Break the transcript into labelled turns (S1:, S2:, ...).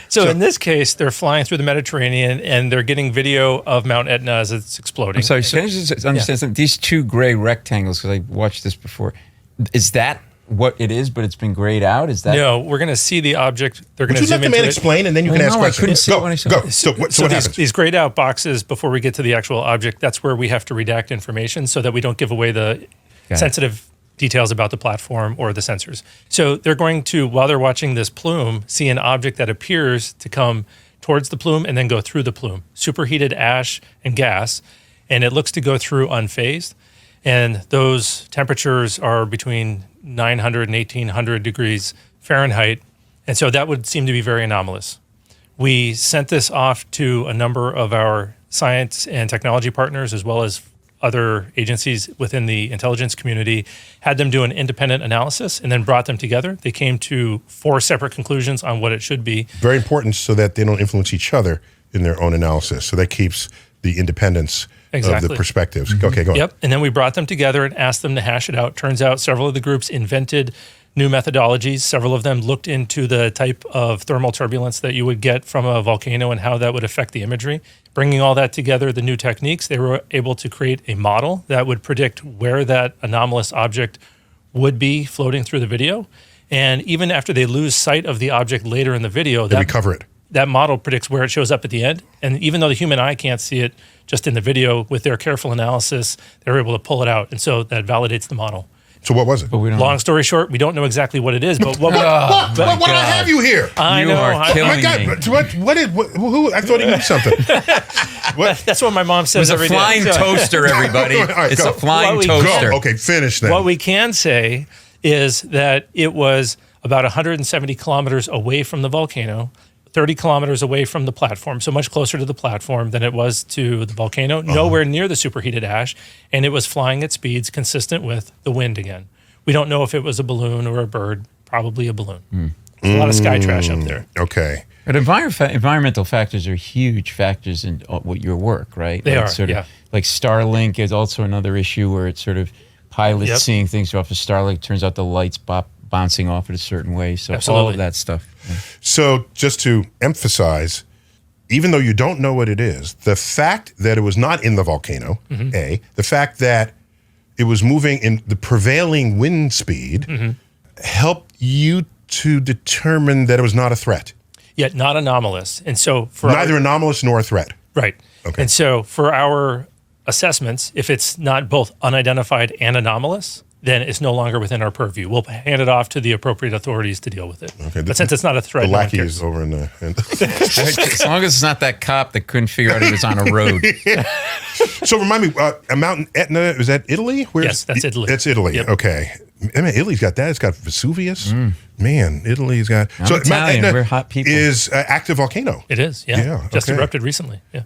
S1: So in this case, they're flying through the Mediterranean and they're getting video of Mount Etna as it's exploding.
S2: I'm sorry, can I just understand something? These two gray rectangles, because I watched this before, is that what it is, but it's been grayed out? Is that?
S1: No, we're going to see the object. They're going to
S3: zoom into it. Would you let the man explain, and then you can ask questions?
S2: I couldn't see it when I saw it.
S3: So what happens?
S1: These grayed out boxes, before we get to the actual object, that's where we have to redact information so that we don't give away the sensitive details about the platform or the sensors. So they're going to, while they're watching this plume, see an object that appears to come towards the plume and then go through the plume. Superheated ash and gas, and it looks to go through unfazed. And those temperatures are between 900 and 1800 degrees Fahrenheit. And so that would seem to be very anomalous. We sent this off to a number of our science and technology partners, as well as other agencies within the intelligence community, had them do an independent analysis and then brought them together. They came to 4 separate conclusions on what it should be.
S3: Very important so that they don't influence each other in their own analysis. So that keeps the independence of the perspectives. Okay, go on.
S1: Yep, and then we brought them together and asked them to hash it out. Turns out several of the groups invented new methodologies. Several of them looked into the type of thermal turbulence that you would get from a volcano and how that would affect the imagery. Bringing all that together, the new techniques, they were able to create a model that would predict where that anomalous object would be floating through the video. And even after they lose sight of the object later in the video,
S3: they recover it.
S1: That model predicts where it shows up at the end. And even though the human eye can't see it just in the video, with their careful analysis, they're able to pull it out. And so that validates the model.
S3: So what was it?
S1: Long story short, we don't know exactly what it is. But what?
S3: Why do I have you here?
S1: I know.
S3: Oh my God! Who? I thought he knew something.
S1: That's what my mom says every day.
S2: It's a flying toaster, everybody. It's a flying toaster.
S3: Okay, finish then.
S1: What we can say is that it was about 170 kilometers away from the volcano, 30 kilometers away from the platform, so much closer to the platform than it was to the volcano, nowhere near the superheated ash, and it was flying at speeds consistent with the wind again. We don't know if it was a balloon or a bird, probably a balloon. There's a lot of sky trash up there.
S3: Okay.
S2: But environmental factors are huge factors in what your work, right?
S1: They are,
S2: sort of, like Starlink is also another issue where it's sort of pilots seeing things off of Starlink. Turns out the lights bouncing off it a certain way. So all of that stuff. Yeah.
S3: So just to emphasize, even though you don't know what it is, the fact that it was not in the volcano, the fact that it was moving in the prevailing wind speed, helped you to determine that it was not a threat.
S1: Yet not anomalous. And so for
S3: neither anomalous nor a threat.
S1: Right. Okay. And so for our assessments, if it's not both unidentified and anomalous, then it's no longer within our purview. We'll hand it off to the appropriate authorities to deal with it. Okay, but since it's not a threat,
S3: the lackey is over in the...
S2: As long as it's not that cop that couldn't figure out he was on a road.
S3: So remind me, Mountain Etna, is that Italy?
S1: Yes, that's Italy.
S3: That's Italy, okay. I mean, Italy's got that. It's got Vesuvius. Man, Italy's got...
S2: Mount Etna
S3: we're
S2: hot people.
S3: Is active volcano.
S1: It is, yeah. Just erupted recently, yeah.